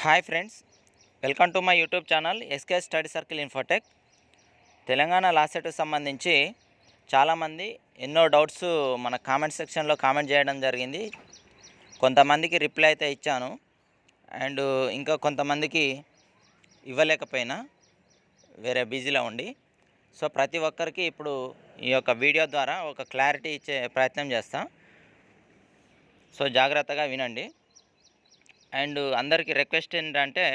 Hi friends, welcome to my YouTube channel SK study circle infotech. Telangana లాసెట్కి సంబంధించి చాలామంది ఎన్నో డౌట్స్ మన కామెంట్ సెక్షన్లో కామెంట్ చేయడం జరిగింది. కొంతమందికి రిప్లై అయితే ఇచ్చాను, అండ్ ఇంకా కొంతమందికి ఇవ్వలేకపోయినా వేరే బిజీలో ఉండి. సో ప్రతి ఒక్కరికి ఇప్పుడు ఈ యొక్క వీడియో ద్వారా ఒక క్లారిటీ ఇచ్చే ప్రయత్నం చేస్తా. సో జాగ్రత్తగా వినండి. అండ్ అందరికీ రిక్వెస్ట్ ఏంటంటే,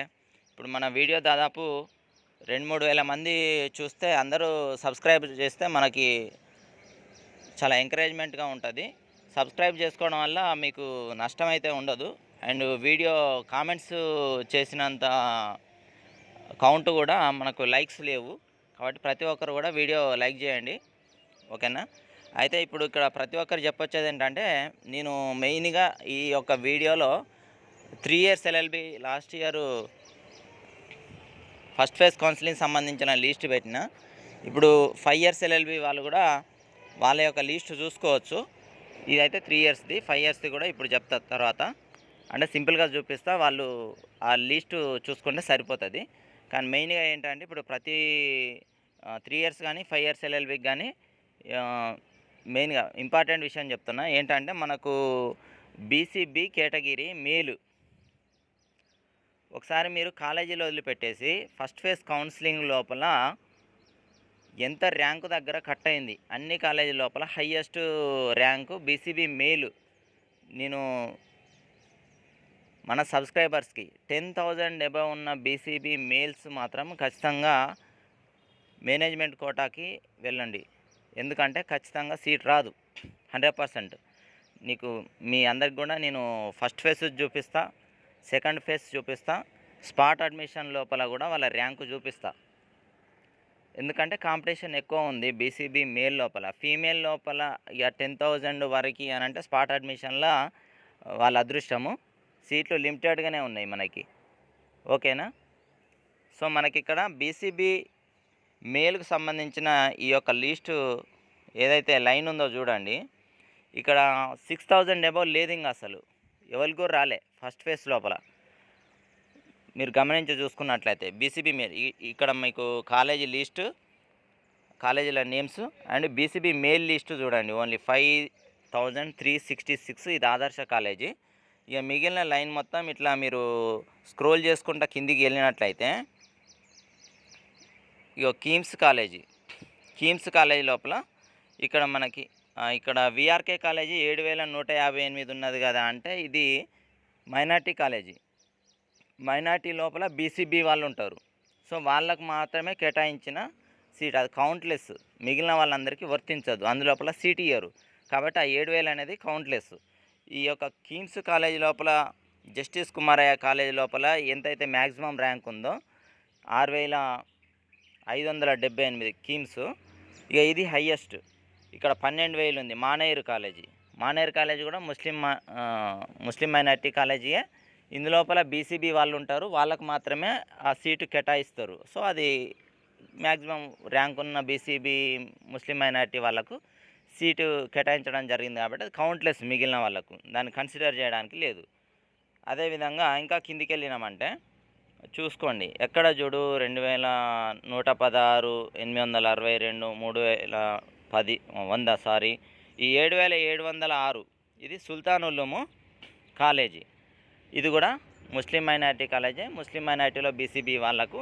ఇప్పుడు మన వీడియో దాదాపు 2-3 వేల మంది చూస్తే అందరూ సబ్స్క్రైబ్ చేస్తే మనకి చాలా ఎంకరేజ్మెంట్గా ఉంటుంది. సబ్స్క్రైబ్ చేసుకోవడం వల్ల మీకు నష్టం అయితే ఉండదు. అండ్ వీడియో కామెంట్స్ చేసినంత కౌంట్ కూడా మనకు లైక్స్ లేవు. కాబట్టి ప్రతి ఒక్కరు కూడా వీడియో లైక్ చేయండి, ఓకేనా. అయితే ఇప్పుడు ఇక్కడ ప్రతి ఒక్కరు చెప్పొచ్చేది ఏంటంటే, నేను మెయిన్గా ఈ యొక్క వీడియోలో 3 years LLB last year first phase counselling సంబంధించిన లిస్ట్ పెట్టిన. ఇప్పుడు 5 ఇయర్స్ ఎల్ఎల్బి వాళ్ళు కూడా వాళ్ళ యొక్క లిస్ట్ చూసుకోవచ్చు. ఇదైతే 3 ఇయర్స్ది, 5 ఇయర్స్ది కూడా ఇప్పుడు చెప్తా తర్వాత. అంటే సింపుల్గా చూపిస్తా, వాళ్ళు ఆ లిస్టు చూసుకుంటే సరిపోతుంది. కానీ మెయిన్గా ఏంటంటే, ఇప్పుడు ప్రతి 3 ఇయర్స్ కానీ 5 ఇయర్స్ ఎల్ఎల్బికి కానీ మెయిన్గా ఇంపార్టెంట్ విషయం చెప్తున్నా. ఏంటంటే, మనకు బీసీబీ కేటగిరీ మేలు ఒకసారి మీరు కాలేజీలో వదిలిపెట్టేసి ఫస్ట్ ఫేజ్ కౌన్సిలింగ్ లోపల ఎంత ర్యాంకు దగ్గర కట్ అయింది, అన్ని కాలేజీ లోపల హయ్యెస్ట్ ర్యాంకు బీసీబీ మేలు. నేను మన సబ్స్క్రైబర్స్కి 10,000 అబవ్ ఉన్న బీసీబీ మేల్స్ మాత్రం ఖచ్చితంగా మేనేజ్మెంట్ కోటాకి వెళ్ళండి. ఎందుకంటే ఖచ్చితంగా సీట్ రాదు 100%. నీకు మీ అందరికి కూడా నేను ఫస్ట్ ఫేజ్ చూపిస్తా, సెకండ్ ఫేజ్ చూపిస్తా, స్పాట్ అడ్మిషన్ లోపల కూడా వాళ్ళ ర్యాంకు చూపిస్తా. ఎందుకంటే కాంపిటీషన్ ఎక్కువ ఉంది బీసీబీ మేల్ లోపల. ఫీమేల్ లోపల ఇక 10,000 వరకు అని అంటే స్పాట్ అడ్మిషన్లో వాళ్ళ అదృష్టము. సీట్లు లిమిటెడ్గానే ఉన్నాయి మనకి, ఓకేనా. సో మనకి ఇక్కడ బీసీబీ మేల్కు సంబంధించిన ఈ యొక్క లిస్టు ఏదైతే లైన్ ఉందో చూడండి. ఇక్కడ 6,000 అబవ్ లేదు, ఇంకా అసలు ఎవరికి కూడా రాలే ఫస్ట్ ఫేజ్ లోపల. మీరు గమనించి చూసుకున్నట్లయితే బీసీబీ మేల్ ఇక్కడ మీకు కాలేజీ లిస్టు, కాలేజీల names and BCB male list చూడండి. ఓన్లీ 5,366. ఇది ఆదర్శ కాలేజీ. ఇక మిగిలిన లైన్ మొత్తం ఇట్లా మీరు స్క్రోల్ చేసుకుంటా కిందికి వెళ్ళినట్లయితే ఇక కీమ్స్ కాలేజీ లోపల ఇక్కడ మనకి ఇక్కడ విఆర్కే కాలేజీ 7,158 ఉన్నది కదా. అంటే ఇది మైనార్టీ కాలేజీ. మైనార్టీ లోపల బీసీబీ వాళ్ళు ఉంటారు. సో వాళ్ళకు మాత్రమే కేటాయించిన సీట్, అది కౌంట్లెస్. మిగిలిన వాళ్ళందరికీ వర్తించదు, అందులోపల సీట్ ఇయ్యరు. కాబట్టి ఆ 7,000 అనేది కౌంట్లెస్. ఈ యొక్క కీమ్స్ కాలేజీ లోపల, జస్టిస్ కుమారయ్య కాలేజీ లోపల ఎంతైతే మ్యాక్సిమం ర్యాంక్ ఉందో 6,578 కీమ్స్. ఇక ఇది హయ్యెస్ట్. ఇక్కడ 12,000 ఉంది మానేరు కాలేజీ కూడా ముస్లిం మైనార్టీ కాలేజీయే. ఇందులోపల బీసీబీ వాళ్ళు ఉంటారు, వాళ్ళకు మాత్రమే ఆ సీటు కేటాయిస్తారు. సో అది మ్యాక్సిమం ర్యాంక్ ఉన్న బీసీబీ ముస్లిం మైనార్టీ వాళ్ళకు సీటు కేటాయించడం జరిగింది. కాబట్టి అది కౌంట్లెస్, మిగిలిన వాళ్ళకు దాన్ని కన్సిడర్ చేయడానికి లేదు. అదేవిధంగా ఇంకా కిందికి వెళ్ళినామంటే చూసుకోండి, ఎక్కడ చూడు 2,116, 862, 3,100 ఈ 7,706 ఇది సుల్తాన్ ఉలూము కాలేజీ. ఇది కూడా ముస్లిం మైనార్టీ కాలేజీ. ముస్లిం మైనార్టీలో బీసీబీ వాళ్ళకు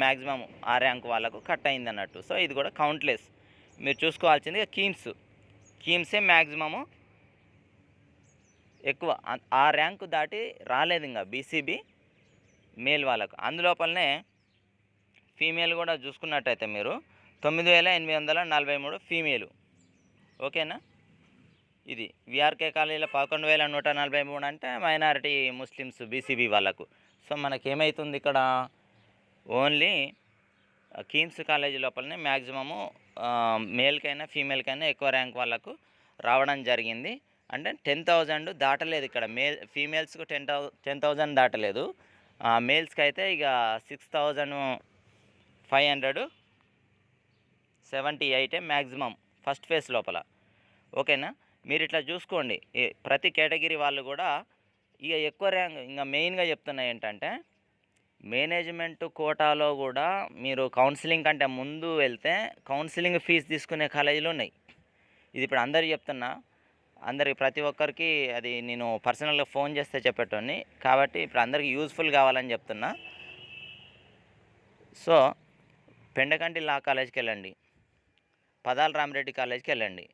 మ్యాక్సిమం ఆ ర్యాంక్ వాళ్ళకు కట్ అయింది అన్నట్టు. సో ఇది కూడా కౌంట్లెస్. మీరు చూసుకోవాల్సింది కీమ్సే మ్యాక్సిమము ఎక్కువ, ఆ ర్యాంకు దాటి రాలేదు ఇంకా బీసీబీ మేల్ వాళ్ళకు. అందులోపలనే ఫీమేల్ కూడా చూసుకున్నట్టయితే మీరు 9,843 ఫీమేలు, ఓకేనా. ఇది విఆర్కే కాలేజీలో 11,143 అంటే మైనారిటీ ముస్లిమ్స్ బీసీబీ వాళ్ళకు. సో మనకేమవుతుంది ఇక్కడ, ఓన్లీ కీమ్స్ కాలేజీ లోపలనే మ్యాక్సిమము మేల్కైనా ఫీమేల్కైనా ఎక్కువ ర్యాంక్ వాళ్ళకు రావడం జరిగింది. అంటే 10,000 దాటలేదు ఇక్కడ. ఫీమేల్స్కు 10,000 దాటలేదు. మేల్స్కి అయితే ఇక 6,578 మ్యాక్సిమం ఫస్ట్ ఫేజ్ లోపల, ఓకేనా. మీరు ఇట్లా చూసుకోండి, ప్రతి కేటగిరీ వాళ్ళు కూడా ఇక ఎక్కువ ర్యాంక్. ఇంకా మెయిన్గా చెప్తున్నా ఏంటంటే, మేనేజ్మెంట్ కోటాలో కూడా మీరు కౌన్సిలింగ్ కంటే ముందు వెళ్తే కౌన్సిలింగ్ ఫీజు తీసుకునే కాలేజీలు ఉన్నాయి. ఇది ఇప్పుడు అందరికీ చెప్తున్నా, అందరికి ప్రతి ఒక్కరికి అది నేను పర్సనల్గా ఫోన్ చేస్తే చెప్పేటోని, కాబట్టి ఇప్పుడు అందరికీ యూజ్ఫుల్ కావాలని చెప్తున్నా. సో పెండకంటి లా కాలేజ్కి వెళ్ళండి, పదాల రామిరెడ్డి కాలేజ్కి వెళ్ళండి.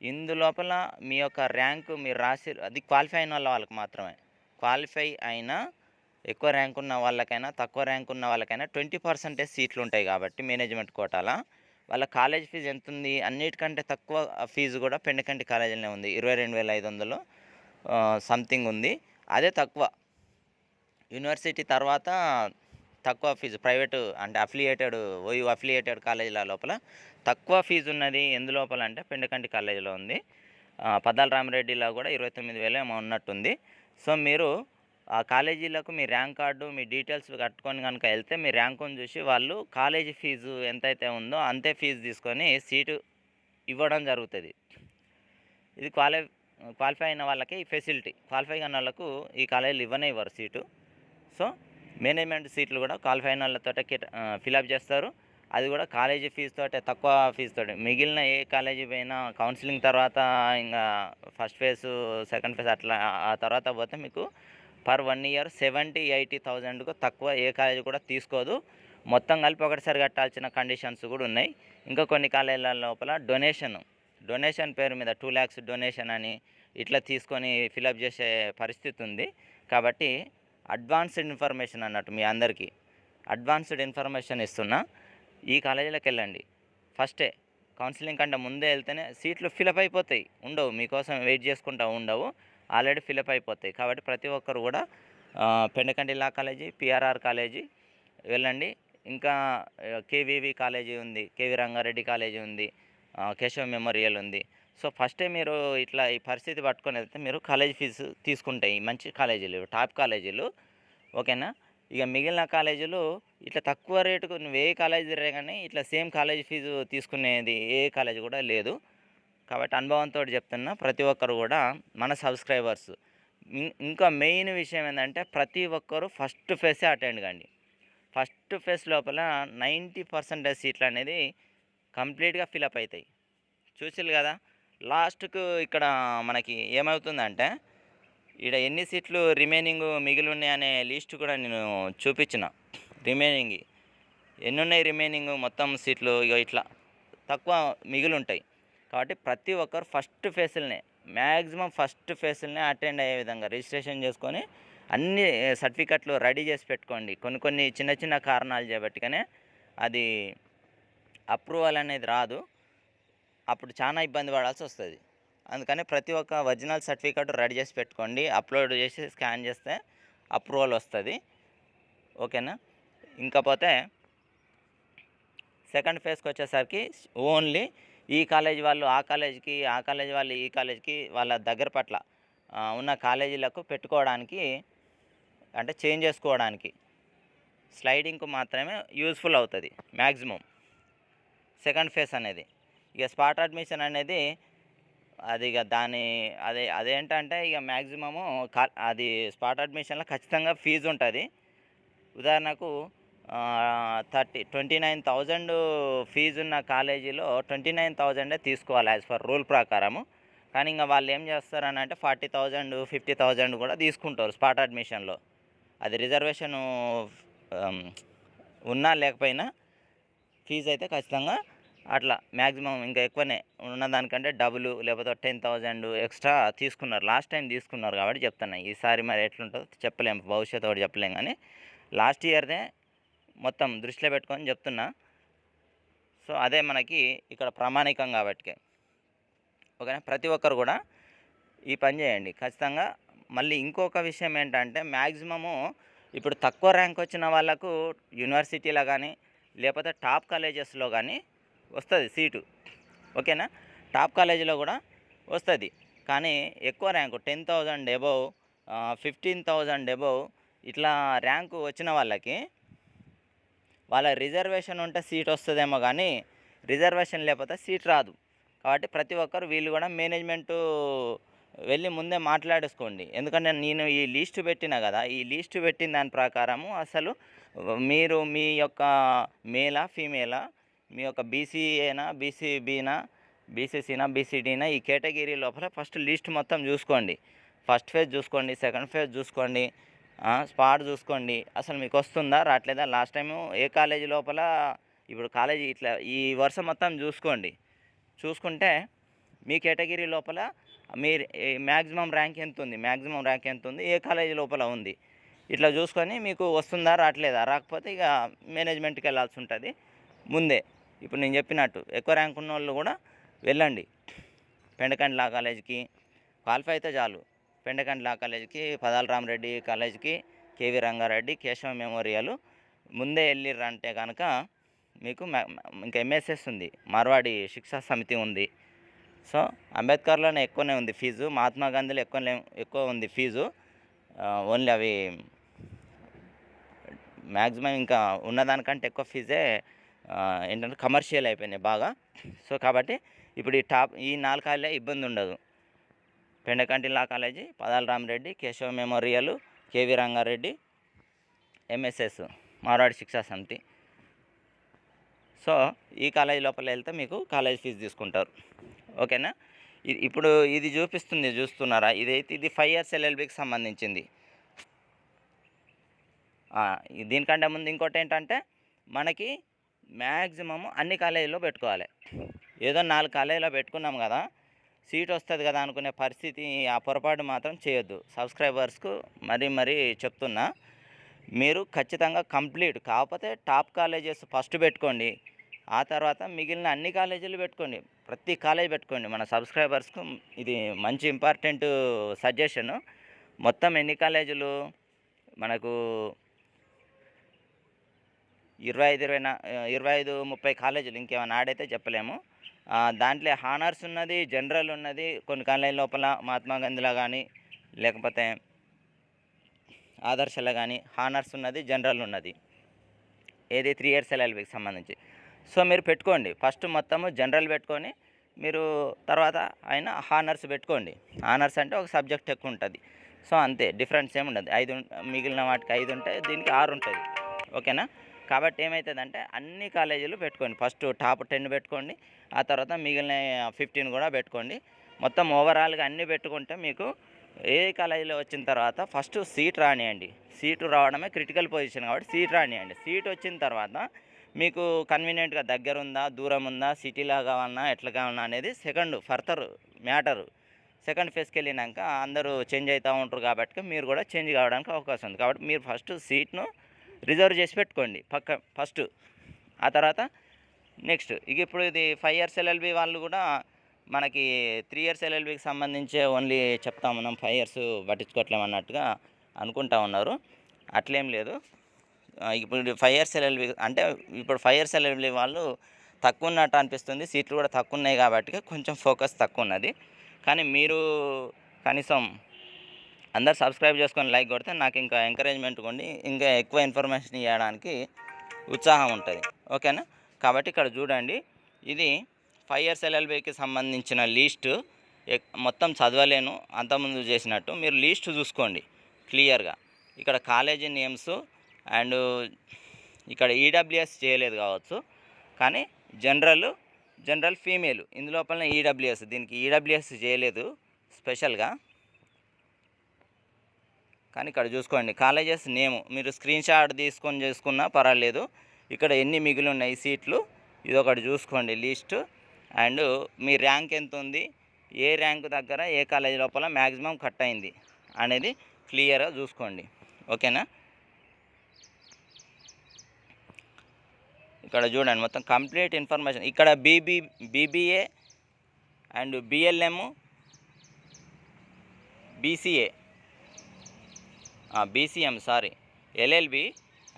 ఇందులోపల మీ యొక్క ర్యాంకు మీరు రాసి, అది క్వాలిఫై అయిన వాళ్ళకి మాత్రమే. క్వాలిఫై అయినా ఎక్కువ ర్యాంక్ ఉన్న వాళ్ళకైనా తక్కువ ర్యాంక్ ఉన్న వాళ్ళకైనా 20% సీట్లు ఉంటాయి కాబట్టి మేనేజ్మెంట్ కోటాలో వాళ్ళ కాలేజ్ ఫీజు ఎంత ఉంది, అన్నిటికంటే తక్కువ ఫీజు కూడా పెండకంటి కాలేజీలోనే ఉంది. 22,500 సంథింగ్ ఉంది. అదే తక్కువ. యూనివర్సిటీ తర్వాత తక్కువ ఫీజు ప్రైవేటు అంటే ఓయూ అఫిలియేటెడ్ కాలేజీల లోపల తక్కువ ఫీజు ఉన్నది ఎందులోపల అంటే పెండకంటి కాలేజీలో ఉంది. పద్దాల రామిరెడ్డిలో కూడా 29,000 ఏమో ఉన్నట్టుంది. సో మీరు ఆ కాలేజీలకు మీ ర్యాంక్ కార్డు మీ డీటెయిల్స్ కట్టుకొని కనుక వెళ్తే మీ ర్యాంకును చూసి వాళ్ళు కాలేజీ ఫీజు ఎంతైతే ఉందో అంతే ఫీజు తీసుకొని సీటు ఇవ్వడం జరుగుతుంది. ఇది క్వాలిఫై అయిన వాళ్ళకి ఈ ఫెసిలిటీ. క్వాలిఫై అయిన వాళ్ళకు ఈ కాలేజీలు ఇవ్వరు సీటు. సో మేనేజ్మెంట్ సీట్లు కూడా క్వాలిఫై అయిన వాళ్ళతో ఫిలప్ చేస్తారు. అది కూడా కాలేజీ ఫీజుతో, తక్కువ ఫీజుతో. మిగిలిన ఏ కాలేజీ పోయినా కౌన్సిలింగ్ తర్వాత ఇంకా ఫస్ట్ ఫేజ్ సెకండ్ ఫేజ్ అట్లా ఆ తర్వాత పోతే మీకు పర్ 1 ఇయర్ 70,000-80,000కు తక్కువ ఏ కాలేజీ కూడా తీసుకోదు. మొత్తం కలిపి ఒకటిసారి కట్టాల్సిన కండిషన్స్ కూడా ఉన్నాయి. ఇంకా కొన్ని కాలేజీల లోపల డొనేషన్ పేరు మీద 2 lakhs డొనేషన్ అని ఇట్లా తీసుకొని ఫిలప్ చేసే పరిస్థితి ఉంది. కాబట్టి అడ్వాన్స్డ్ ఇన్ఫర్మేషన్ అన్నట్టు మీ అందరికీ అడ్వాన్స్డ్ ఇన్ఫర్మేషన్ ఇస్తున్నా. ఈ కాలేజీలోకి వెళ్ళండి. ఫస్టే కౌన్సిలింగ్ కంటే ముందే వెళ్తేనే సీట్లు ఫిలప్ అయిపోతాయి. ఉండవు, మీకోసం వెయిట్ చేసుకుంటూ ఉండవు, ఆల్రెడీ ఫిలప్ అయిపోతాయి. కాబట్టి ప్రతి ఒక్కరు కూడా Pendakanti law college, PRR college వెళ్ళండి. ఇంకా కేవీవి కాలేజీ ఉంది, కేవీ రంగారెడ్డి కాలేజీ ఉంది, కేశవ మెమోరియల్ ఉంది. సో ఫస్టే మీరు ఇట్లా ఈ పరిస్థితి పట్టుకొని వెళ్తే మీరు కాలేజీ ఫీజు తీసుకుంటాయి మంచి కాలేజీలు, టాప్ కాలేజీలు. ఓకేనా? ఇక మిగిలిన కాలేజీలు ఇట్లా తక్కువ రేటుకు నువ్వు ఏ కాలేజీ రే కానీ ఇట్లా సేమ్ కాలేజీ ఫీజు తీసుకునేది ఏ కాలేజీ కూడా లేదు. కాబట్టి అనుభవంతో చెప్తున్నా, ప్రతి ఒక్కరు కూడా మన సబ్స్క్రైబర్స్. ఇంకా మెయిన్ విషయం ఏంటంటే ప్రతి ఒక్కరు ఫస్ట్ ఫేసే అటెండ్ కండి. ఫస్ట్ ఫేజ్ లోపల 90% సీట్లు అనేది కంప్లీట్గా ఫిలప్ అవుతాయి. చూసిరు కదా, లాస్ట్కు ఇక్కడ మనకి ఏమవుతుందంటే ఇక్కడ ఎన్ని సీట్లు రిమైనింగ్ మిగిలి ఉన్నాయి అనే లిస్ట్ కూడా నేను చూపించిన. రిమైనింగ్ ఎన్ని ఉన్నాయి, రిమైనింగ్ మొత్తం సీట్లు ఇక ఇట్లా తక్కువ మిగిలి ఉంటాయి. కాబట్టి ప్రతి ఒక్కరు ఫస్ట్ ఫేజ్లనే మ్యాక్సిమం ఫస్ట్ ఫేజ్లనే అటెండ్ అయ్యే విధంగా రిజిస్ట్రేషన్ చేసుకొని అన్ని సర్టిఫికెట్లు రెడీ చేసి పెట్టుకోండి. కొన్ని చిన్న చిన్న కారణాలు చేపట్టుకనే అది అప్రూవల్ అనేది రాదు, అప్పుడు చాలా ఇబ్బంది పడాల్సి వస్తుంది. అందుకని ప్రతి ఒక్క ఒరిజినల్ సర్టిఫికెట్ రెడీ చేసి పెట్టుకోండి. అప్లోడ్ చేసి స్కాన్ చేస్తే అప్రూవల్ వస్తుంది. ఓకేనా? ఇంకపోతే సెకండ్ ఫేజ్కి వచ్చేసరికి ఓన్లీ ఈ కాలేజీ వాళ్ళు ఆ కాలేజీకి, ఆ కాలేజీ వాళ్ళు ఈ కాలేజీకి, వాళ్ళ దగ్గర పట్ల ఉన్న కాలేజీలకు పెట్టుకోవడానికి అంటే చేంజ్ చేసుకోవడానికి స్లైడింగ్కు మాత్రమే యూజ్ఫుల్ అవుతుంది మ్యాక్సిమం సెకండ్ ఫేజ్ అనేది. ఇక స్పాట్ అడ్మిషన్ అనేది అది ఇక అదేంటంటే ఇక మ్యాక్సిమము అది స్పాట్ అడ్మిషన్లో ఖచ్చితంగా ఫీజు ఉంటుంది. ఉదాహరణకు 29,000 ఫీజు ఉన్న కాలేజీలో 29,000 తీసుకోవాలి యాజ్ పర్ రూల్ ప్రకారము. కానీ ఇంకా వాళ్ళు ఏం చేస్తారని అంటే 40,000 50,000 కూడా తీసుకుంటారు స్పాట్ అడ్మిషన్లో. అది రిజర్వేషను ఉన్నా లేకపోయినా ఫీజు అయితే ఖచ్చితంగా అట్లా మ్యాక్సిమం ఇంకా ఎక్కువనే ఉన్నదానికంటే డబుల్ లేకపోతే 10,000 ఎక్స్ట్రా తీసుకున్నారు. లాస్ట్ టైం తీసుకున్నారు కాబట్టి చెప్తున్నా. ఈసారి మరి ఎట్లుంటుందో చెప్పలేము, భవిష్యత్తు ఒకటి చెప్పలేము. కానీ లాస్ట్ ఇయర్దే మొత్తం దృష్టిలో పెట్టుకొని చెప్తున్నా. సో అదే మనకి ఇక్కడ ప్రామాణికం కాబట్టి. ఓకేనా? ప్రతి ఒక్కరు కూడా ఈ పని చేయండి ఖచ్చితంగా. మళ్ళీ ఇంకొక విషయం ఏంటంటే మ్యాక్సిమము ఇప్పుడు తక్కువ ర్యాంక్ వచ్చిన వాళ్ళకు యూనివర్సిటీలో కానీ లేకపోతే టాప్ కాలేజెస్లో కానీ వస్తుంది సీటు. ఓకేనా? టాప్ కాలేజీలో కూడా వస్తుంది. కానీ ఎక్కువ ర్యాంకు 10,000 అబోవ్ 15,000 అబోవ్ ఇట్లా ర్యాంకు వచ్చిన వాళ్ళకి వాళ్ళ రిజర్వేషన్ ఉంటే సీట్ వస్తుందేమో, కానీ రిజర్వేషన్ లేకపోతే సీట్ రాదు. కాబట్టి ప్రతి ఒక్కరు వీళ్ళు కూడా మేనేజ్మెంటు వెళ్ళి ముందే మాట్లాడేసుకోండి. ఎందుకంటే నేను ఈ లిస్ట్ పెట్టినా కదా, ఈ లిస్ట్ పెట్టిన దాని ప్రకారము అసలు మీరు మీ యొక్క మేలా ఫీమేలా, మీ యొక్క బీసీఏనా బీసీబీనా బీసీసీనా బీసీడీనా ఈ కేటగిరీ లోపల ఫస్ట్ లిస్ట్ మొత్తం చూసుకోండి. ఫస్ట్ ఫేజ్ చూసుకోండి, సెకండ్ ఫేజ్ చూసుకోండి, స్పాట్ చూసుకోండి. అసలు మీకు వస్తుందా రావట్లేదా. లాస్ట్ టైము ఏ కాలేజీ లోపల ఇప్పుడు కాలేజీ ఇట్లా ఈ వరుస మొత్తం చూసుకోండి. చూసుకుంటే మీ కేటగిరీ లోపల మీరు మ్యాక్సిమం ర్యాంక్ ఎంత ఉంది, మ్యాక్సిమం ర్యాంక్ ఎంత ఉంది, ఏ కాలేజీ లోపల ఉంది, ఇట్లా చూసుకొని మీకు వస్తుందా రావట్లేదా. రాకపోతే ఇక మేనేజ్మెంట్కి వెళ్ళాల్సి ఉంటుంది ముందే. ఇప్పుడు నేను చెప్పినట్టు ఎక్కువ ర్యాంక్ ఉన్న వాళ్ళు కూడా వెళ్ళండి పెండకంటి లా కాలేజీకి, క్వాలిఫై అయితే చాలు. పెండకంటి లా కాలేజీకి, పదాల రామరెడ్డి కాలేజీకి, కేవీ రంగారెడ్డి, కేశవ మెమోరియల్ ముందే వెళ్ళిర్రంటే కనుక మీకు ఇంకా ఎంఎస్ఎస్ ఉంది, మార్వాడి శిక్షా సమితి ఉంది. సో అంబేద్కర్లోనే ఎక్కువనే ఉంది ఫీజు, మహాత్మా గాంధీలో ఎక్కువ ఉంది ఫీజు. ఓన్లీ అవి మ్యాక్సిమం ఇంకా ఉన్నదానికంటే ఎక్కువ ఫీజే ఏంటంటే కమర్షియల్ అయిపోయినాయి బాగా. సో కాబట్టి ఇప్పుడు ఈ 4 కాలేజీలో ఇబ్బంది ఉండదు. Pendakanti law college, Padala Ramareddy, Keshav memorial, KV Rangareddy, MSS Marwadi Shiksha Samiti. So ఈ కాలేజీ లోపల వెళ్తే మీకు కాలేజ్ ఫీజు తీసుకుంటారు. ఓకేనా. ఇప్పుడు ఇది చూస్తున్నారా, ఇది 5 ఇయర్స్ ఎల్ఎల్బికి సంబంధించింది. దీనికంటే ముందు ఇంకోటి ఏంటంటే మనకి మ్యాక్సిమము అన్ని కాలేజీలో పెట్టుకోవాలి. ఏదో 4 కాలేజీలో పెట్టుకున్నాం కదా, సీట్ వస్తుంది కదా అనుకునే పరిస్థితి, ఆ పొరపాటు మాత్రం చేయొద్దు. సబ్స్క్రైబర్స్కు మరీ చెప్తున్నా, మీరు ఖచ్చితంగా కంప్లీట్ కాకపోతే టాప్ కాలేజెస్ ఫస్ట్ పెట్టుకోండి. ఆ తర్వాత మిగిలిన అన్ని కాలేజీలు పెట్టుకోండి, ప్రతి కాలేజ్ పెట్టుకోండి. మన సబ్స్క్రైబర్స్కు ఇది మంచి ఇంపార్టెంట్ సజెషను. మొత్తం ఎన్ని కాలేజీలు మనకు 25-30 కాలేజీలు, ఇంకేమైనా ఆడైతే చెప్పలేము. దాంట్లో హానర్స్ ఉన్నది, జనరల్ ఉన్నది, కొన్ని కాలేజీ లోపల మహాత్మా గాంధీలో కానీ లేకపోతే ఆదర్శలో కానీ హానర్స్ ఉన్నది, జనరల్ ఉన్నది. ఏది 3 ఇయర్స్ ఎల్ఎల్బికి సంబంధించి. సో మీరు పెట్టుకోండి ఫస్ట్ మొత్తము జనరల్ పెట్టుకొని, మీరు తర్వాత అయినా హానర్స్ పెట్టుకోండి. హానర్స్ అంటే ఒక సబ్జెక్ట్ ఎక్కువ ఉంటుంది. సో అంతే, డిఫరెన్స్ ఏమి ఉండదు. 5 మిగిలిన వాటికి 5 ఉంటాయి, దీనికి 6 ఉంటుంది. ఓకేనా. కాబట్టి ఏమవుతుందంటే అన్ని కాలేజీలు పెట్టుకోండి. ఫస్ట్ టాప్ 10 పెట్టుకోండి, ఆ తర్వాత మిగిలిన 15 కూడా పెట్టుకోండి. మొత్తం ఓవరాల్గా అన్నీ పెట్టుకుంటే మీకు ఏ కాలేజీలో వచ్చిన తర్వాత ఫస్ట్ సీట్ రానియండి. సీటు రావడమే క్రిటికల్ పొజిషన్ కాబట్టి సీట్ రానియండి. సీట్ వచ్చిన తర్వాత మీకు కన్వీనియంట్గా దగ్గర ఉందా, దూరం ఉందా, సిటీలా కావాలన్నా ఎట్లా కావాలన్నా అనేది ఫర్దర్ మ్యాటరు. సెకండ్ ఫేజ్కి వెళ్ళినాక అందరూ చేంజ్ అవుతూ ఉంటారు కాబట్టి మీరు కూడా చేంజ్ కావడానికి అవకాశం ఉంది. కాబట్టి మీరు ఫస్ట్ సీట్ను రిజర్వ్ చేసి పెట్టుకోండి ఫస్ట్. ఆ తర్వాత నెక్స్ట్ ఇప్పుడు ఇది 5 ఇయర్స్ ఎల్ఎల్బి వాళ్ళు కూడా మనకి 3 ఇయర్స్ ఎల్ఎల్బికి సంబంధించే ఓన్లీ చెప్తాం, మనం 5 ఇయర్స్ పట్టించుకోవట్లేమన్నట్టుగా అనుకుంటా ఉన్నారు. అట్లేం లేదు. ఇప్పుడు 5 ఇయర్స్ ఎల్ఎల్బి అంటే ఇప్పుడు 5 ఇయర్స్ ఎల్ఎల్బి వాళ్ళు తక్కువ ఉన్నట్టు అనిపిస్తుంది. సీట్లు కూడా తక్కువ ఉన్నాయి కాబట్టి కొంచెం ఫోకస్ తక్కువ ఉన్నది. కానీ మీరు కనీసం అందరు సబ్స్క్రైబ్ చేసుకొని లైక్ కొడితే నాకు ఇంకా ఎంకరేజ్మెంట్ కొండి, ఇంకా ఎక్కువ ఇన్ఫర్మేషన్ ఇవ్వడానికి ఉత్సాహం ఉంటుంది. ఓకేనా. కాబట్టి ఇక్కడ చూడండి, ఇది 5 ఇయర్స్ ఎల్ఎల్బికి సంబంధించిన లిస్టు. మొత్తం చదవలేను అంతకుముందు చేసినట్టు, మీరు లిస్ట్ చూసుకోండి క్లియర్గా. ఇక్కడ కాలేజీ నేమ్స్ అండ్ ఇక్కడ ఈడబ్ల్యూఎస్ చేయలేదు కావచ్చు, కానీ జనరల్ ఫీమేల్ ఇందులోపలనే ఈడబ్ల్యూఎస్, దీనికి ఈడబ్ల్యూఎస్ చేయలేదు స్పెషల్గా. కానీ ఇక్కడ చూసుకోండి కాలేజెస్ నేము, మీరు స్క్రీన్ షాట్ తీసుకొని చేసుకున్నా పర్వాలేదు. ఇక్కడ ఎన్ని మిగిలి ఉన్నాయి సీట్లు ఇది ఒకటి చూసుకోండి లిస్ట్. అండ్ మీ ర్యాంక్ ఎంత ఉంది, ఏ ర్యాంక్ దగ్గర ఏ కాలేజీ లోపల మ్యాక్సిమం కట్ అయింది అనేది క్లియర్గా చూసుకోండి. ఓకేనా. ఇక్కడ చూడండి మొత్తం కంప్లీట్ ఇన్ఫర్మేషన్. ఇక్కడ BBA and BLM, BCM LLB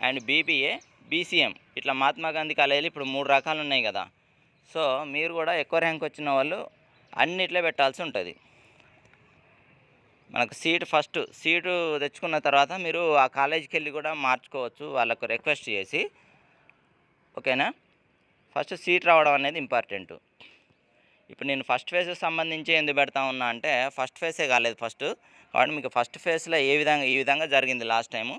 and BBA, BCM ఇట్లా మహాత్మా గాంధీ కాలేజీలు ఇప్పుడు 3 రకాలు ఉన్నాయి కదా. సో మీరు కూడా ఎక్కువ ర్యాంక్ వచ్చిన వాళ్ళు అన్నిట్లో పెట్టాల్సి ఉంటుంది. మనకు సీటు తెచ్చుకున్న తర్వాత మీరు ఆ కాలేజీకి వెళ్ళి కూడా మార్చుకోవచ్చు వాళ్ళకు రిక్వెస్ట్ చేసి. ఓకేనా. ఫస్ట్ సీట్ రావడం అనేది ఇంపార్టెంట్. ఇప్పుడు నేను ఫస్ట్ ఫేజ్కి సంబంధించి ఎందుకు పెడతా ఉన్నా అంటే ఫస్ట్ ఫేజే కాలేదు ఫస్ట్, కాబట్టి మీకు ఫస్ట్ ఫేజ్లో ఈ విధంగా జరిగింది లాస్ట్ టైము.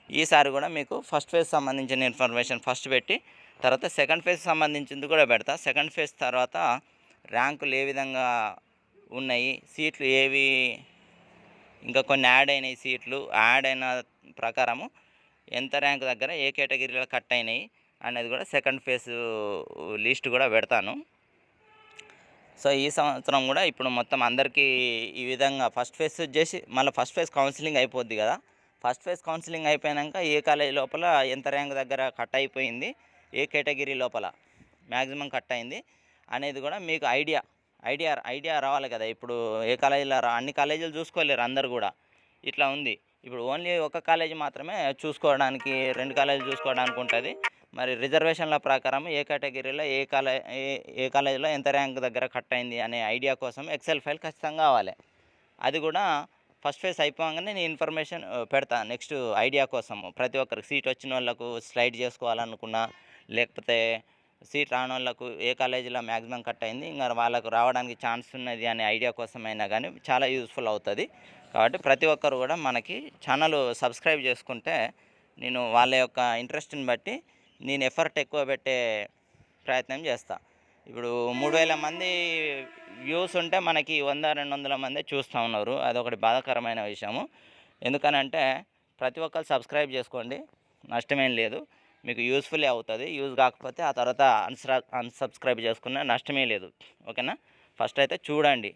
ఈసారి కూడా మీకు ఫస్ట్ ఫేజ్ సంబంధించిన ఇన్ఫర్మేషన్ ఫస్ట్ పెట్టి తర్వాత సెకండ్ ఫేజ్ సంబంధించింది కూడా పెడతా. సెకండ్ ఫేజ్ తర్వాత ర్యాంకులు ఏ విధంగా ఉన్నాయి, సీట్లు ఏవి ఇంకా కొన్ని యాడ్ అయినాయి, సీట్లు యాడ్ అయిన ప్రకారము ఎంత ర్యాంక్ దగ్గర ఏ కేటగిరీలో కట్ అయినాయి అనేది కూడా సెకండ్ ఫేజ్ లిస్ట్ కూడా పెడతాను. సో ఈ సంవత్సరం కూడా ఇప్పుడు మొత్తం అందరికీ ఈ విధంగా ఫస్ట్ ఫేజ్ చేసి మళ్ళీ ఫస్ట్ ఫేజ్ కౌన్సిలింగ్ అయిపోద్ది కదా. ఫస్ట్ ఫేజ్ కౌన్సిలింగ్ అయిపోయాక ఏ కాలేజ్ లోపల ఎంత ర్యాంక్ దగ్గర కట్ అయిపోయింది, ఏ కేటగిరీ లోపల మ్యాక్సిమం కట్ అయింది అనేది కూడా మీకు ఐడియా రావాలి కదా. ఇప్పుడు ఏ కాలేజీలో అన్ని కాలేజీలు చూసుకోలేరు అందరు కూడా, ఇట్లా ఉంది. ఇప్పుడు ఓన్లీ ఒక కాలేజీ మాత్రమే చూసుకోవడానికి, 2 కాలేజీలు చూసుకోవడానికి ఉంటుంది. మరి రిజర్వేషన్ల ప్రకారం ఏ కేటగిరీలో ఏ కాలేజీలో ఎంత ర్యాంక్ దగ్గర కట్ అయింది అనే ఐడియా కోసం ఎక్సెల్ ఫైల్ ఖచ్చితంగా కావాలి. అది కూడా ఫస్ట్ ఫేజ్ అయిపోగానే నేను ఇన్ఫర్మేషన్ పెడతాను నెక్స్ట్ ఐడియా కోసం. ప్రతి ఒక్కరికి సీట్ వచ్చిన వాళ్ళకు స్లైడ్ చేసుకోవాలనుకున్నా, లేకపోతే సీట్ రాని వాళ్ళకు ఏ కాలేజీలో మ్యాక్సిమం కట్ అయింది ఇంకా వాళ్ళకు రావడానికి ఛాన్స్ ఉన్నది అనే ఐడియా కోసమైనా కానీ చాలా యూస్ఫుల్ అవుతుంది. కాబట్టి ప్రతి ఒక్కరు కూడా మనకి ఛానల్ సబ్స్క్రైబ్ చేసుకుంటే నేను వాళ్ళ యొక్క ఇంట్రెస్ట్ని బట్టి నేను ఎఫర్ట్ ఎక్కువ పెట్టే ప్రయత్నం చేస్తాను. ఇప్పుడు 3000 మంది వ్యూస్ ఉంటే మనకి 100-200 మంది చూస్తూ ఉన్నారు. అదొకటి బాధాకరమైన విషయము. ఎందుకనంటే ప్రతి ఒక్కరు సబ్స్క్రైబ్ చేసుకోండి, నష్టమేం లేదు, మీకు యూస్ఫుల్ అవుతుంది. యూజ్ కాకపోతే ఆ తర్వాత అన్సబ్స్క్రైబ్ చేసుకున్న నష్టమే లేదు. ఓకేనా? ఫస్ట్ అయితే చూడండి,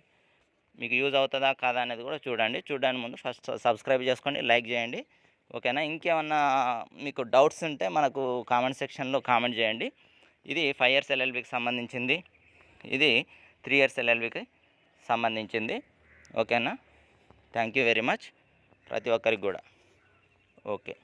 మీకు యూజ్ అవుతుందా కాదా అనేది కూడా చూడండి. చూడడానికి ముందు ఫస్ట్ సబ్స్క్రైబ్ చేసుకోండి, లైక్ చేయండి. ఓకేనా? ఇంకేమన్నా మీకు డౌట్స్ ఉంటే మనకు కామెంట్ సెక్షన్లో కామెంట్ చేయండి. ఇది 5 years LLBకి సంబంధించింది, ఇది 3 years LLBకి సంబంధించింది. ఓకేనా? థ్యాంక్ యూ వెరీ మచ్ ప్రతి ఒక్కరికి కూడా. ఓకే.